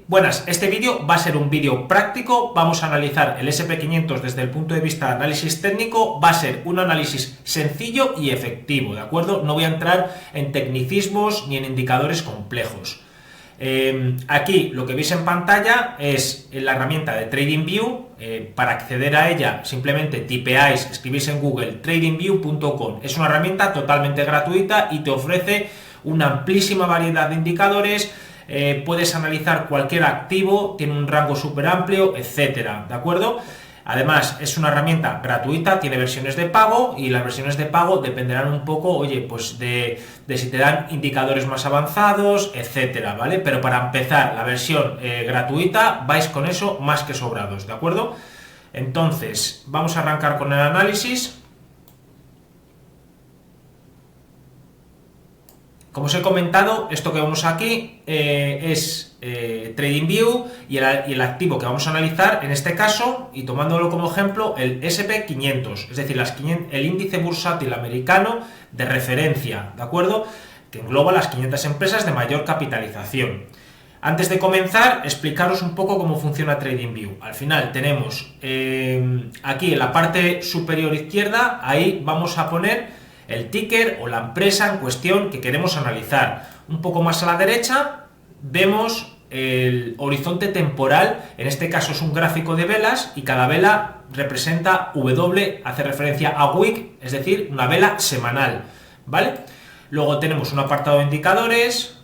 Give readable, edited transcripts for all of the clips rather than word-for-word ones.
Buenas, este vídeo va a ser un vídeo práctico, vamos a analizar el SP500 desde el punto de vista de análisis técnico, va a ser un análisis sencillo y efectivo, ¿de acuerdo? No voy a entrar en tecnicismos ni en indicadores complejos. Aquí lo que veis en pantalla es la herramienta de TradingView. Para acceder a ella simplemente tipeáis, escribís en Google tradingview.com. Es una herramienta totalmente gratuita y te ofrece una amplísima variedad de indicadores. Puedes analizar cualquier activo, tiene un rango súper amplio, etcétera, ¿de acuerdo? Además, es una herramienta gratuita, tiene versiones de pago y las versiones de pago dependerán un poco, oye, pues de si te dan indicadores más avanzados, etcétera, ¿vale? Pero para empezar, la versión gratuita vais con eso más que sobrados, ¿de acuerdo? Entonces, vamos a arrancar con el análisis. Como os he comentado, esto que vemos aquí es TradingView y el activo que vamos a analizar en este caso, y tomándolo como ejemplo, el SP500, es decir, el índice bursátil americano de referencia, ¿de acuerdo? Que engloba las 500 empresas de mayor capitalización. Antes de comenzar, explicaros un poco cómo funciona TradingView. Al final tenemos aquí en la parte superior izquierda, ahí vamos a poner el ticker o la empresa en cuestión que queremos analizar. Un poco más a la derecha vemos el horizonte temporal, en este caso es un gráfico de velas y cada vela representa W, hace referencia a week, es decir, una vela semanal, ¿vale? Luego tenemos un apartado de indicadores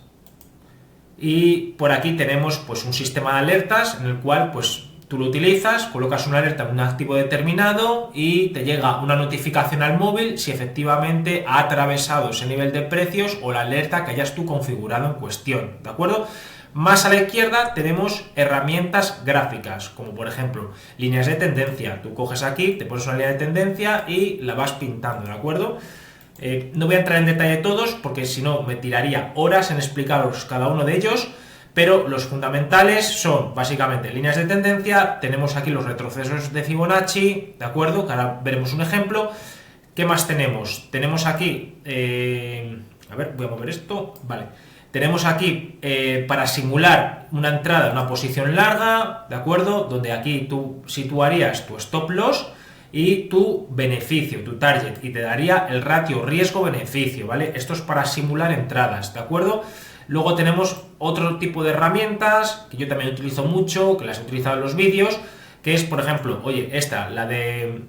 y por aquí tenemos pues un sistema de alertas en el cual pues tú lo utilizas, colocas una alerta en un activo determinado y te llega una notificación al móvil si efectivamente ha atravesado ese nivel de precios o la alerta que hayas tú configurado en cuestión, ¿de acuerdo? Más a la izquierda tenemos herramientas gráficas, como por ejemplo líneas de tendencia. Tú coges aquí, te pones una línea de tendencia y la vas pintando, ¿de acuerdo? No voy a entrar en detalle todos porque si no me tiraría horas en explicaros cada uno de ellos. Pero los fundamentales son básicamente líneas de tendencia, tenemos aquí los retrocesos de Fibonacci, ¿de acuerdo? Que ahora veremos un ejemplo. ¿Qué más tenemos? Tenemos aquí, a ver, voy a mover esto, vale. Tenemos aquí para simular una entrada, una posición larga, ¿de acuerdo? Donde aquí tú situarías tu stop loss y tu beneficio, tu target, y te daría el ratio riesgo-beneficio, ¿vale? Esto es para simular entradas, ¿de acuerdo? Luego tenemos otro tipo de herramientas que yo también utilizo mucho, que las he utilizado en los vídeos, que es, por ejemplo, oye, esta, la de,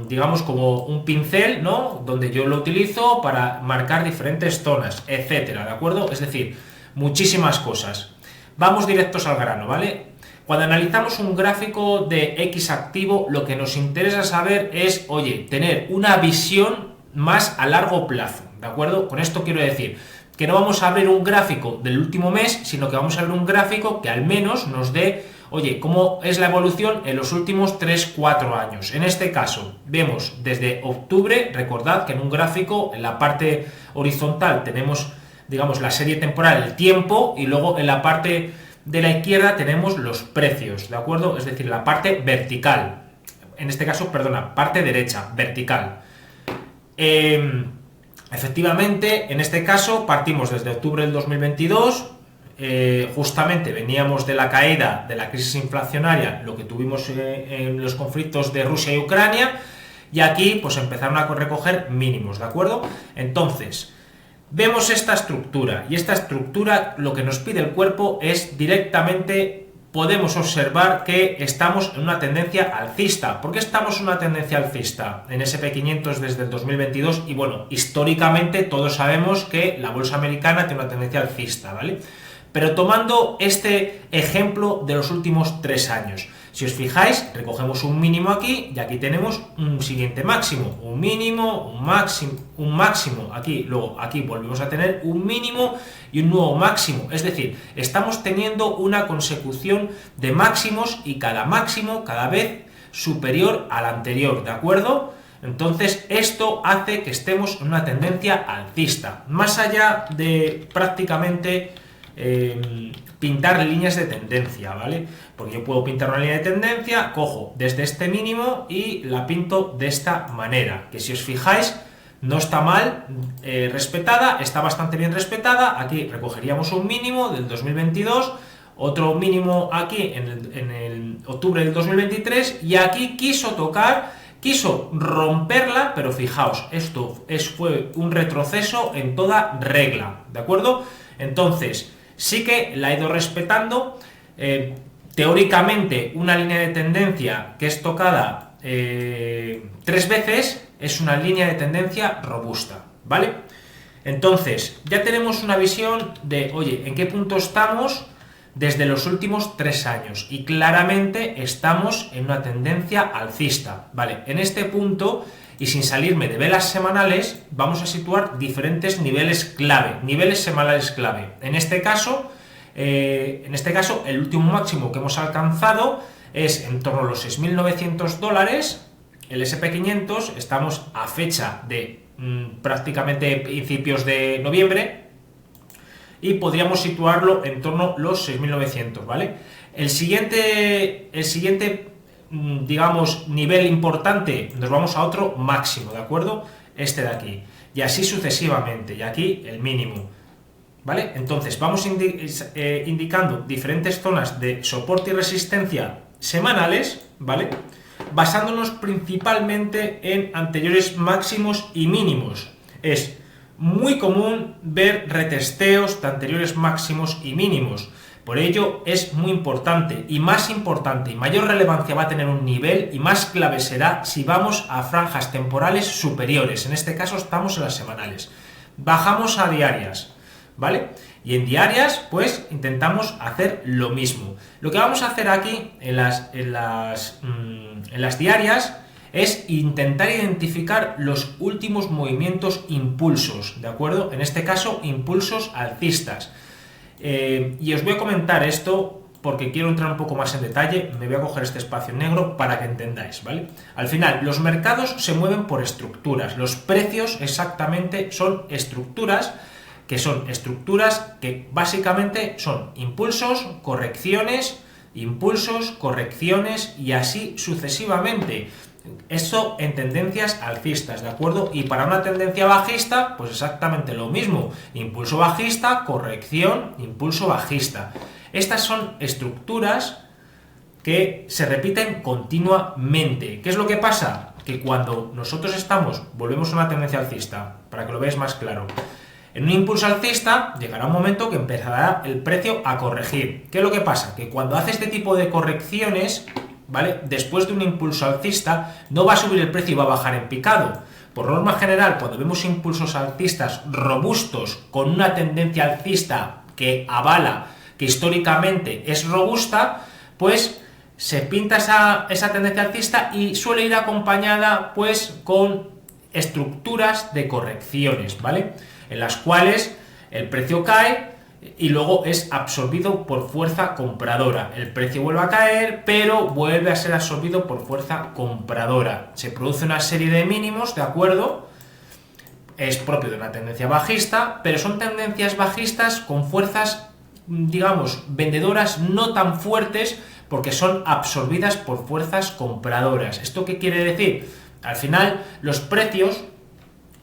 digamos, como un pincel, ¿no? Donde yo lo utilizo para marcar diferentes zonas, etcétera, ¿de acuerdo? Es decir, muchísimas cosas. Vamos directos al grano, ¿vale? Cuando analizamos un gráfico de X activo, lo que nos interesa saber es, oye, tener una visión más a largo plazo, ¿de acuerdo? Con esto quiero decir que no vamos a ver un gráfico del último mes, sino que vamos a ver un gráfico que al menos nos dé, oye, cómo es la evolución en los últimos 3-4 años. En este caso, vemos desde octubre, recordad que en un gráfico, en la parte horizontal tenemos, digamos, la serie temporal, el tiempo, y luego en la parte de la izquierda tenemos los precios, ¿de acuerdo? Es decir, la parte vertical. En este caso, perdona, parte derecha, vertical. Efectivamente, en este caso partimos desde octubre del 2022, justamente veníamos de la caída de la crisis inflacionaria, lo que tuvimos en los conflictos de Rusia y Ucrania, y aquí pues empezaron a recoger mínimos, ¿de acuerdo? Entonces, vemos esta estructura, y esta estructura lo que nos pide el cuerpo es directamente, podemos observar que estamos en una tendencia alcista. ¿Por qué estamos en una tendencia alcista en SP500 desde el 2022? Y bueno, históricamente todos sabemos que la bolsa americana tiene una tendencia alcista, ¿vale? Pero tomando este ejemplo de los últimos 3 años, si os fijáis, recogemos un mínimo aquí y aquí tenemos un siguiente máximo, un mínimo, un máximo aquí, luego aquí volvemos a tener un mínimo y un nuevo máximo, es decir, estamos teniendo una consecución de máximos y cada máximo cada vez superior al anterior, ¿de acuerdo? Entonces esto hace que estemos en una tendencia alcista, más allá de prácticamente pintar líneas de tendencia, ¿vale? Porque yo puedo pintar una línea de tendencia, cojo desde este mínimo y la pinto de esta manera, que si os fijáis no está mal respetada, está bastante bien respetada. Aquí recogeríamos un mínimo del 2022, otro mínimo aquí en el octubre del 2023 y aquí quiso romperla, pero fijaos, fue un retroceso en toda regla, ¿de acuerdo? Entonces, sí que la he ido respetando. Teóricamente, una línea de tendencia que es tocada 3 veces es una línea de tendencia robusta, ¿vale? Entonces, ya tenemos una visión de, oye, ¿en qué punto estamos desde los últimos 3 años? Y claramente estamos en una tendencia alcista, ¿vale? En este punto, y sin salirme de velas semanales, vamos a situar diferentes niveles clave, niveles semanales clave. En este caso, el último máximo que hemos alcanzado es en torno a los $6.900, el SP500, estamos a fecha de prácticamente principios de noviembre, y podríamos situarlo en torno a los 6.900, ¿vale? El siguiente, digamos, nivel importante, nos vamos a otro máximo, ¿de acuerdo? Este de aquí, y así sucesivamente, y aquí el mínimo, ¿vale? Entonces vamos indicando diferentes zonas de soporte y resistencia semanales, ¿vale? Basándonos principalmente en anteriores máximos y mínimos. Es muy común ver retesteos de anteriores máximos y mínimos. Por ello es muy importante y mayor relevancia va a tener un nivel y más clave será si vamos a franjas temporales superiores. En este caso estamos en las semanales. Bajamos a diarias, ¿vale? Y en diarias, pues intentamos hacer lo mismo. Lo que vamos a hacer aquí en las diarias es intentar identificar los últimos movimientos impulsos, ¿de acuerdo? En este caso, impulsos alcistas. Y os voy a comentar esto porque quiero entrar un poco más en detalle. Me voy a coger este espacio negro para que entendáis, ¿vale? Al final, los mercados se mueven por estructuras. Los precios exactamente son estructuras que básicamente son impulsos, correcciones y así sucesivamente. Esto en tendencias alcistas, ¿de acuerdo? Y para una tendencia bajista, pues exactamente lo mismo. Impulso bajista, corrección, impulso bajista. Estas son estructuras que se repiten continuamente. ¿Qué es lo que pasa? Que cuando nosotros volvemos a una tendencia alcista, para que lo veáis más claro, en un impulso alcista llegará un momento que empezará el precio a corregir. ¿Qué es lo que pasa? Que cuando hace este tipo de correcciones, ¿vale? Después de un impulso alcista, no va a subir el precio y va a bajar en picado. Por norma general, cuando vemos impulsos alcistas robustos con una tendencia alcista que avala que históricamente es robusta, pues se pinta esa tendencia alcista y suele ir acompañada pues con estructuras de correcciones, ¿vale? En las cuales el precio cae y luego es absorbido por fuerza compradora. El precio vuelve a caer, pero vuelve a ser absorbido por fuerza compradora. Se produce una serie de mínimos, ¿de acuerdo? Es propio de una tendencia bajista, pero son tendencias bajistas con fuerzas, digamos, vendedoras no tan fuertes porque son absorbidas por fuerzas compradoras. ¿Esto qué quiere decir? Al final, los precios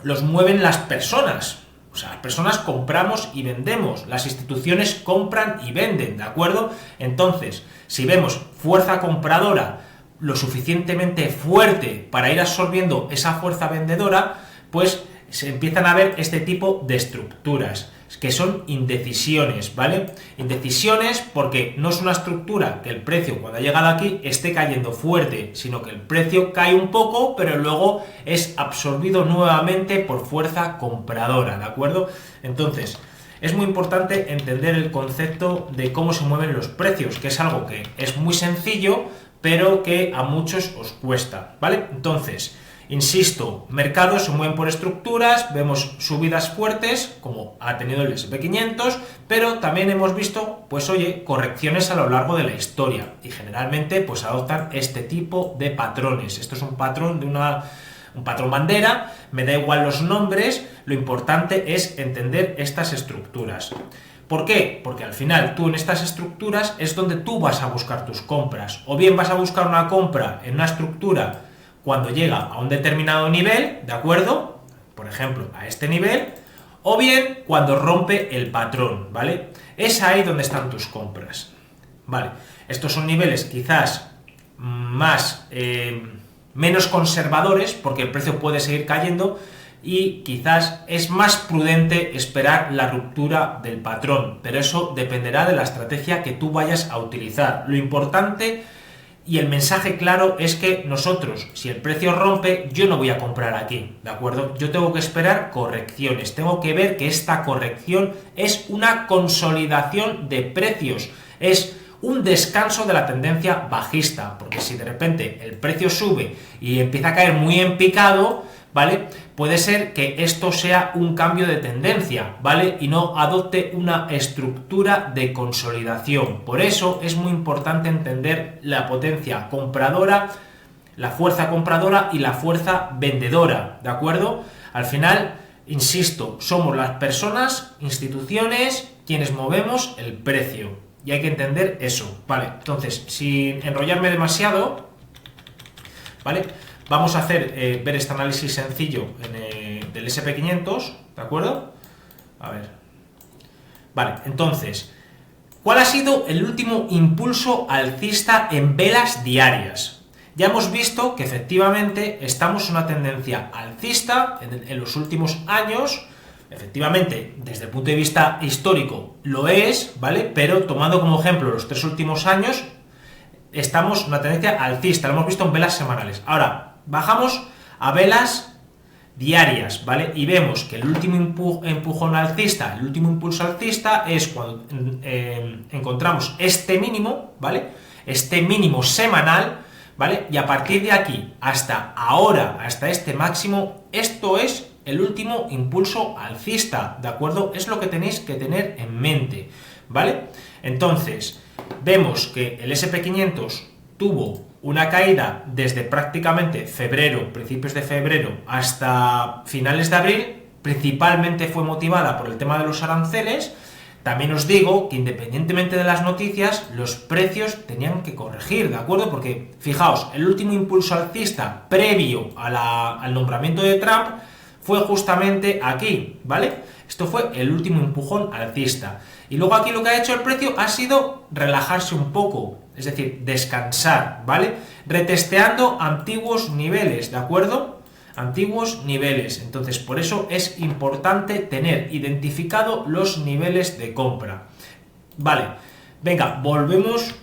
los mueven las personas. O sea, las personas compramos y vendemos, las instituciones compran y venden, ¿de acuerdo? Entonces, si vemos fuerza compradora lo suficientemente fuerte para ir absorbiendo esa fuerza vendedora, pues se empiezan a ver este tipo de estructuras, que son indecisiones, ¿vale? Indecisiones porque no es una estructura que el precio cuando ha llegado aquí esté cayendo fuerte, sino que el precio cae un poco, pero luego es absorbido nuevamente por fuerza compradora, ¿de acuerdo? Entonces, es muy importante entender el concepto de cómo se mueven los precios, que es algo que es muy sencillo, pero que a muchos os cuesta, ¿vale? Entonces, insisto, mercados se mueven por estructuras, vemos subidas fuertes, como ha tenido el SP500, pero también hemos visto, pues oye, correcciones a lo largo de la historia, y generalmente pues adoptan este tipo de patrones. Esto es un patrón un patrón bandera, me da igual los nombres, lo importante es entender estas estructuras. ¿Por qué? Porque al final tú en estas estructuras es donde tú vas a buscar tus compras, o bien vas a buscar una compra en una estructura cuando llega a un determinado nivel, ¿de acuerdo? Por ejemplo, a este nivel, o bien cuando rompe el patrón, ¿vale? Es ahí donde están tus compras. Vale, estos son niveles quizás más menos conservadores porque el precio puede seguir cayendo y quizás es más prudente esperar la ruptura del patrón, pero eso dependerá de la estrategia que tú vayas a utilizar. Lo importante y el mensaje claro es que nosotros, si el precio rompe, yo no voy a comprar aquí, ¿de acuerdo? Yo tengo que esperar correcciones, tengo que ver que esta corrección es una consolidación de precios, es un descanso de la tendencia bajista, porque si de repente el precio sube y empieza a caer muy en picado, ¿vale? Puede ser que esto sea un cambio de tendencia, ¿vale? Y no adopte una estructura de consolidación. Por eso es muy importante entender la potencia compradora, la fuerza compradora y la fuerza vendedora, ¿de acuerdo? Al final, insisto, somos las personas, instituciones, quienes movemos el precio. Y hay que entender eso, ¿vale? Entonces, sin enrollarme demasiado, ¿vale? Vamos a hacer, ver este análisis sencillo del SP500, ¿de acuerdo? A ver. Vale, entonces, ¿cuál ha sido el último impulso alcista en velas diarias? Ya hemos visto que efectivamente estamos en una tendencia alcista en los últimos años. Efectivamente, desde el punto de vista histórico lo es, ¿vale? Pero tomando como ejemplo los 3 últimos años, estamos en una tendencia alcista, lo hemos visto en velas semanales. Ahora, bajamos a velas diarias, ¿vale? Y vemos que el último empujón alcista, el último impulso alcista es cuando encontramos este mínimo, ¿vale? Este mínimo semanal, ¿vale? Y a partir de aquí hasta ahora, hasta este máximo, esto es el último impulso alcista, ¿de acuerdo? Es lo que tenéis que tener en mente, ¿vale? Entonces, vemos que el SP500 tuvo una caída desde prácticamente febrero, principios de febrero, hasta finales de abril, principalmente fue motivada por el tema de los aranceles. También os digo que independientemente de las noticias, los precios tenían que corregir, ¿de acuerdo? Porque, fijaos, el último impulso alcista previo al nombramiento de Trump fue justamente aquí, ¿vale? Esto fue el último empujón alcista. Y luego aquí lo que ha hecho el precio ha sido relajarse un poco, es decir, descansar, ¿vale? Retesteando antiguos niveles, ¿de acuerdo? Antiguos niveles. Entonces, por eso es importante tener identificado los niveles de compra. Vale, venga, volvemos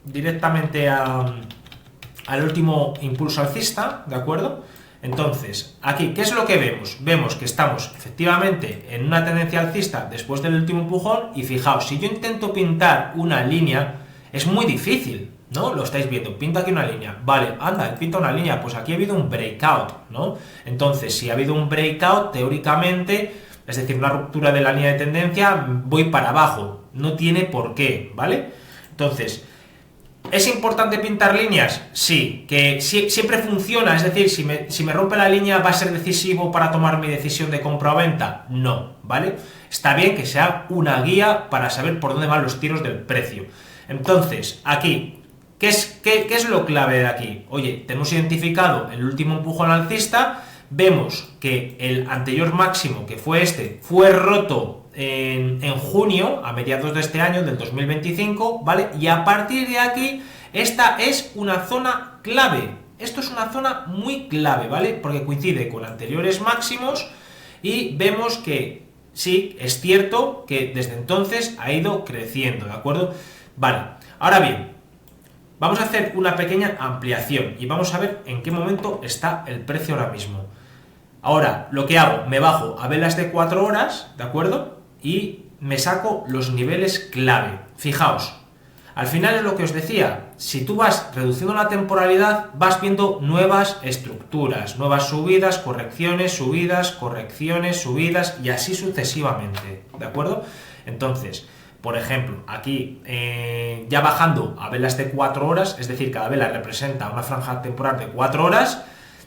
directamente al último impulso alcista, ¿de acuerdo? Entonces, aquí, ¿qué es lo que vemos? Vemos que estamos efectivamente en una tendencia alcista después del último empujón y fijaos, si yo intento pintar una línea, es muy difícil, ¿no? Lo estáis viendo, pinto aquí una línea, vale, anda, pinta una línea, pues aquí ha habido un breakout, ¿no? Entonces, si ha habido un breakout, teóricamente, es decir, una ruptura de la línea de tendencia, voy para abajo, no tiene por qué, ¿vale? Entonces, ¿es importante pintar líneas? Sí, que siempre funciona, es decir, si me rompe la línea, ¿va a ser decisivo para tomar mi decisión de compra o venta? No, ¿vale? Está bien que sea una guía para saber por dónde van los tiros del precio. Entonces, aquí, ¿qué es lo clave de aquí? Oye, tenemos identificado el último empujón alcista, vemos que el anterior máximo, que fue este, fue roto en junio, a mediados de este año, del 2025, ¿vale? Y a partir de aquí, esta es una zona clave. Esto es una zona muy clave, ¿vale? Porque coincide con anteriores máximos y vemos que sí, es cierto que desde entonces ha ido creciendo, ¿de acuerdo? Vale, ahora bien, vamos a hacer una pequeña ampliación y vamos a ver en qué momento está el precio ahora mismo. Ahora, lo que hago, me bajo a velas de 4 horas, ¿de acuerdo? Y me saco los niveles clave. Fijaos, al final es lo que os decía, si tú vas reduciendo la temporalidad, vas viendo nuevas estructuras, nuevas subidas, correcciones, subidas y así sucesivamente, ¿de acuerdo? Entonces, por ejemplo, aquí ya bajando a velas de 4 horas, es decir, cada vela representa una franja temporal de 4 horas,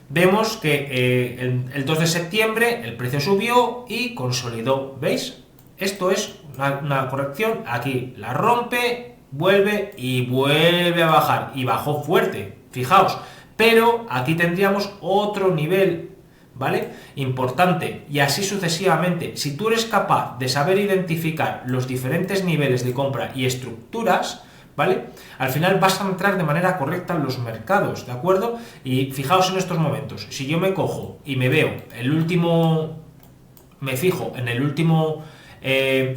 vemos que el 2 de septiembre el precio subió y consolidó, ¿veis? Esto es una corrección, aquí la rompe, vuelve y vuelve a bajar, y bajó fuerte, fijaos, pero aquí tendríamos otro nivel, ¿vale? Importante, y así sucesivamente. Si tú eres capaz de saber identificar los diferentes niveles de compra y estructuras, ¿vale? Al final vas a entrar de manera correcta en los mercados, ¿de acuerdo? Y fijaos en estos momentos, si yo me cojo y me veo me fijo en el último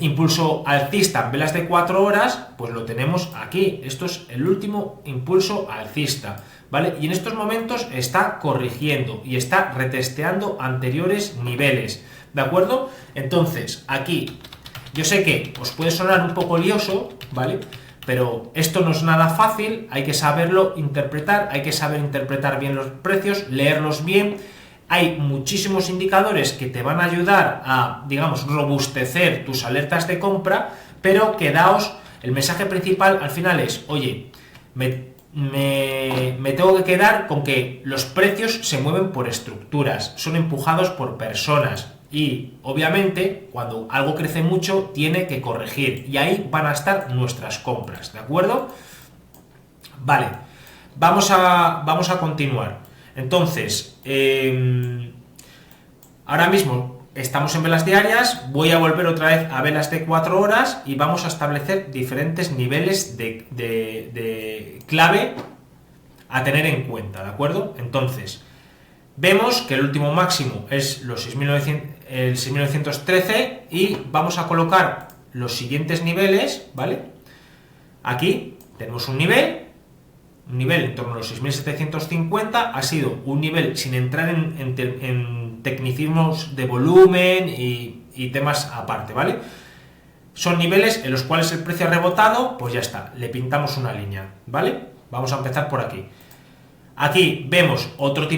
impulso alcista en velas de 4 horas, pues lo tenemos aquí. Esto es el último impulso alcista, ¿vale? Y en estos momentos está corrigiendo y está retesteando anteriores niveles, ¿de acuerdo? Entonces, aquí, yo sé que os puede sonar un poco lioso, ¿vale? Pero esto no es nada fácil, hay que saberlo interpretar, hay que saber interpretar bien los precios, leerlos bien. Hay muchísimos indicadores que te van a ayudar a, digamos, robustecer tus alertas de compra, pero quedaos, el mensaje principal al final es, oye, me tengo que quedar con que los precios se mueven por estructuras, son empujados por personas y, obviamente, cuando algo crece mucho, tiene que corregir y ahí van a estar nuestras compras, ¿de acuerdo? Vale, vamos a continuar. Entonces, ahora mismo estamos en velas diarias, voy a volver otra vez a velas de 4 horas y vamos a establecer diferentes niveles de clave a tener en cuenta, ¿de acuerdo? Entonces, vemos que el último máximo es el 6.913 y vamos a colocar los siguientes niveles, ¿vale? Aquí tenemos un nivel en torno a los 6.750, ha sido un nivel sin entrar en tecnicismos de volumen y temas aparte, ¿vale? Son niveles en los cuales el precio ha rebotado, pues ya está, le pintamos una línea, ¿vale? Vamos a empezar por aquí. Aquí vemos otros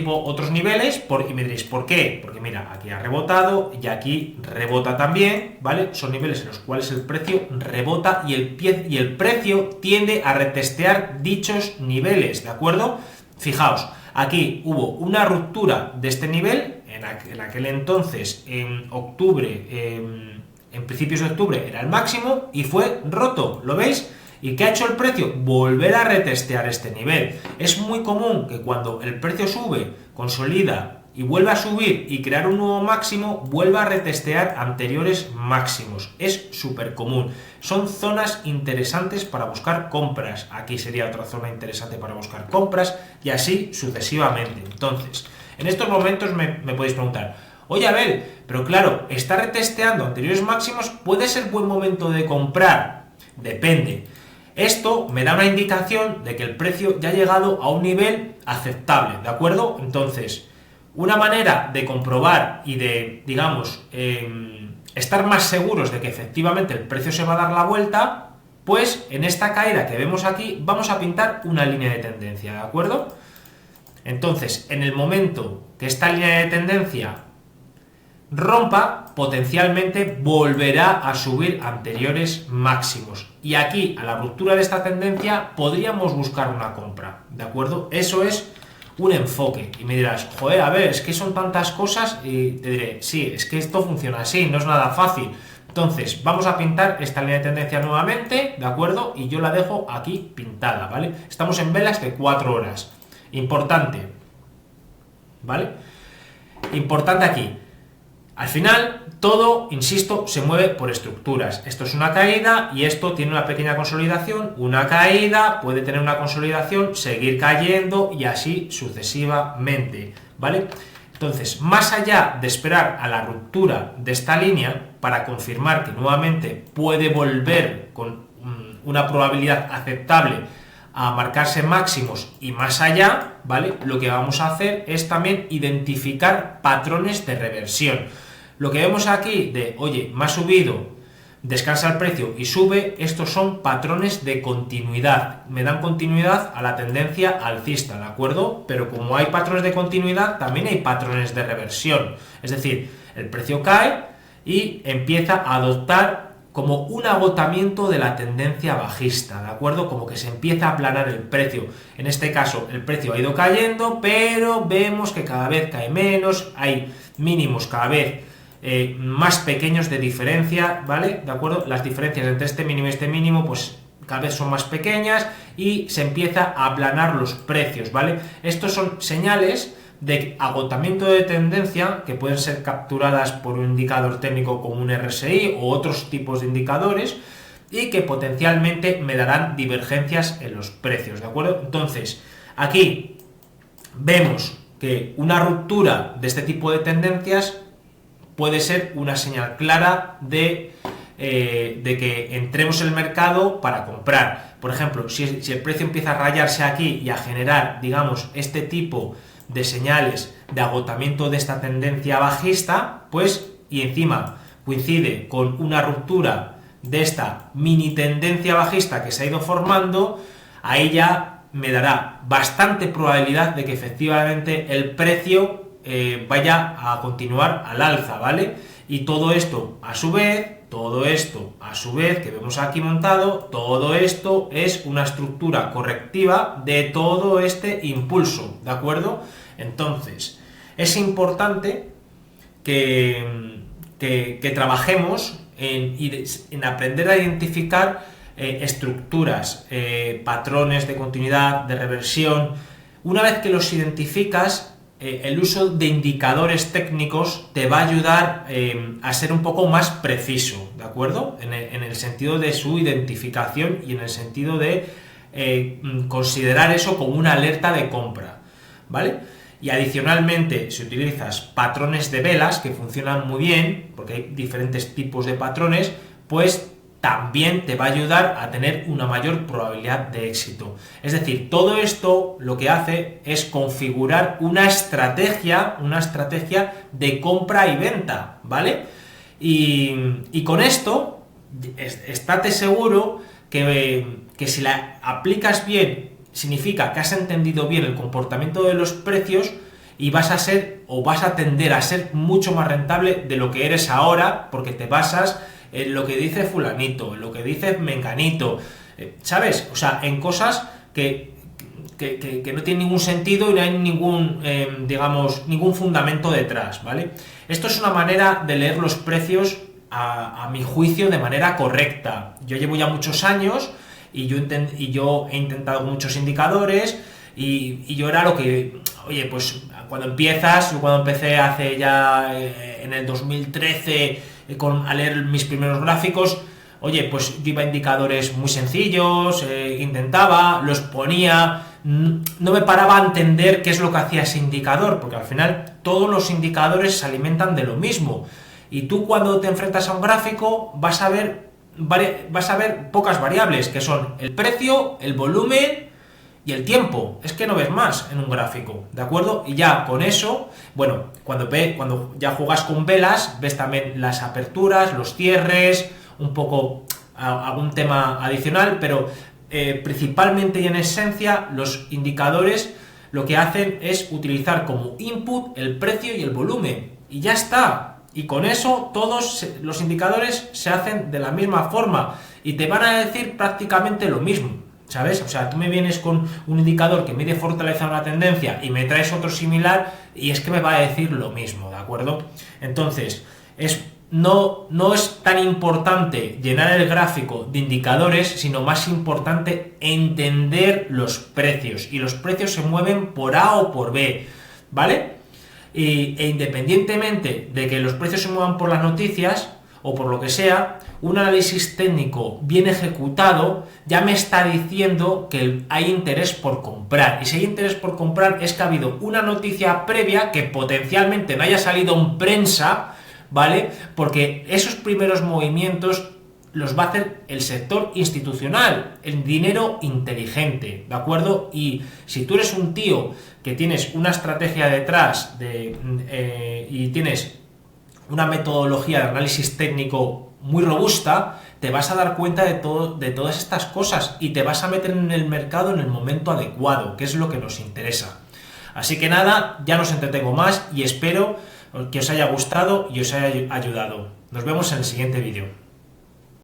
niveles, y me diréis, ¿por qué? Porque mira, aquí ha rebotado y aquí rebota también, ¿vale? Son niveles en los cuales el precio rebota y el precio tiende a retestear dichos niveles, ¿de acuerdo? Fijaos, aquí hubo una ruptura de este nivel, en aquel entonces, en octubre, en principios de octubre era el máximo y fue roto, ¿lo veis? ¿Y qué ha hecho el precio? Volver a retestear este nivel. Es muy común que cuando el precio sube, consolida y vuelve a subir y crear un nuevo máximo, vuelva a retestear anteriores máximos. Es súper común. Son zonas interesantes para buscar compras. Aquí sería otra zona interesante para buscar compras y así sucesivamente. Entonces, en estos momentos me podéis preguntar, oye Abel, pero claro, está retesteando anteriores máximos, ¿puede ser buen momento de comprar? Depende. Esto me da una indicación de que el precio ya ha llegado a un nivel aceptable, ¿de acuerdo? Entonces, una manera de comprobar y de, digamos, estar más seguros de que efectivamente el precio se va a dar la vuelta, pues en esta caída que vemos aquí vamos a pintar una línea de tendencia, ¿de acuerdo? Entonces, en el momento que esta línea de tendencia rompa, potencialmente volverá a subir anteriores máximos. Y aquí, a la ruptura de esta tendencia, podríamos buscar una compra, ¿de acuerdo? Eso es un enfoque. Y me dirás, joder, a ver, es que son tantas cosas, y te diré, sí, es que esto funciona así, no es nada fácil. Entonces, vamos a pintar esta línea de tendencia nuevamente, ¿de acuerdo? Y yo la dejo aquí pintada, ¿vale? Estamos en velas de 4 horas. Importante, ¿vale? Importante aquí. Al final, todo, insisto, se mueve por estructuras. Esto es una caída y esto tiene una pequeña consolidación, una caída, puede tener una consolidación, seguir cayendo y así sucesivamente, ¿vale? Entonces, más allá de esperar a la ruptura de esta línea para confirmar que nuevamente puede volver con una probabilidad aceptable a marcarse máximos y más allá, ¿vale? Lo que vamos a hacer es también identificar patrones de reversión. Lo que vemos aquí de, oye, me ha subido, descansa el precio y sube, estos son patrones de continuidad, me dan continuidad a la tendencia alcista, ¿de acuerdo? Pero como hay patrones de continuidad, también hay patrones de reversión, es decir, el precio cae y empieza a adoptar como un agotamiento de la tendencia bajista, ¿de acuerdo? Como que se empieza a aplanar el precio. En este caso, el precio ha ido cayendo, pero vemos que cada vez cae menos, hay mínimos cada vez más pequeños de diferencia, ¿vale? ¿De acuerdo? Las diferencias entre este mínimo y este mínimo, pues cada vez son más pequeñas y se empieza a aplanar los precios, ¿vale? Estos son señales de agotamiento de tendencia que pueden ser capturadas por un indicador técnico como un RSI o otros tipos de indicadores y que potencialmente me darán divergencias en los precios, ¿de acuerdo? Entonces, aquí vemos que una ruptura de este tipo de tendencias puede ser una señal clara de que entremos en el mercado para comprar. Por ejemplo, si el precio empieza a rayarse aquí y a generar, digamos, este tipo de señales de agotamiento de esta tendencia bajista, pues, y encima coincide con una ruptura de esta mini tendencia bajista que se ha ido formando, ahí ya me dará bastante probabilidad de que efectivamente el precio vaya a continuar al alza, ¿vale? Y todo esto a su vez, que vemos aquí montado, todo esto es una estructura correctiva de todo este impulso, ¿de acuerdo? Entonces, es importante que trabajemos en aprender a identificar estructuras, patrones de continuidad, de reversión. Una vez que los identificas, el uso de indicadores técnicos te va a ayudar a ser un poco más preciso, ¿de acuerdo? En el sentido de su identificación y en el sentido de considerar eso como una alerta de compra, ¿vale? Y adicionalmente, si utilizas patrones de velas, que funcionan muy bien, porque hay diferentes tipos de patrones, pues también te va a ayudar a tener una mayor probabilidad de éxito. Es decir, todo esto lo que hace es configurar una estrategia de compra y venta, ¿vale? Y con esto, estate seguro que si la aplicas bien, significa que has entendido bien el comportamiento de los precios y vas a tender a ser mucho más rentable de lo que eres ahora, porque te basas en lo que dice fulanito, en lo que dice menganito, ¿sabes? O sea, en cosas que no tienen ningún sentido y no hay ningún, ningún fundamento detrás, ¿vale? Esto es una manera de leer los precios, a mi juicio, de manera correcta. Yo llevo ya muchos años y yo he intentado muchos indicadores y yo era lo que, oye, pues cuando empecé hace ya en el 2013 a leer mis primeros gráficos, oye, pues yo iba a indicadores muy sencillos, intentaba, los ponía, no me paraba a entender qué es lo que hacía ese indicador, porque al final todos los indicadores se alimentan de lo mismo, y tú cuando te enfrentas a un gráfico vas a ver pocas variables, que son el precio, el volumen y el tiempo. Es que no ves más en un gráfico, ¿de acuerdo? Y ya con eso, bueno, cuando ya juegas con velas, ves también las aperturas, los cierres, un poco algún tema adicional, pero principalmente y en esencia los indicadores lo que hacen es utilizar como input el precio y el volumen, y ya está. Y con eso todos los indicadores se hacen de la misma forma y te van a decir prácticamente lo mismo, ¿sabes? O sea, tú me vienes con un indicador que mide fortaleza de una tendencia y me traes otro similar y es que me va a decir lo mismo, ¿de acuerdo? Entonces, no es tan importante llenar el gráfico de indicadores, sino más importante entender los precios. Y los precios se mueven por A o por B, ¿vale? E independientemente de que los precios se muevan por las noticias o por lo que sea, un análisis técnico bien ejecutado ya me está diciendo que hay interés por comprar. Y si hay interés por comprar es que ha habido una noticia previa que potencialmente no haya salido en prensa, ¿vale? Porque esos primeros movimientos los va a hacer el sector institucional, el dinero inteligente, ¿de acuerdo? Y si tú eres un tío que tienes una estrategia detrás y tienes una metodología de análisis técnico muy robusta, te vas a dar cuenta de todas estas cosas y te vas a meter en el mercado en el momento adecuado, que es lo que nos interesa. Así que nada, ya no os entretengo más y espero que os haya gustado y os haya ayudado. Nos vemos en el siguiente vídeo.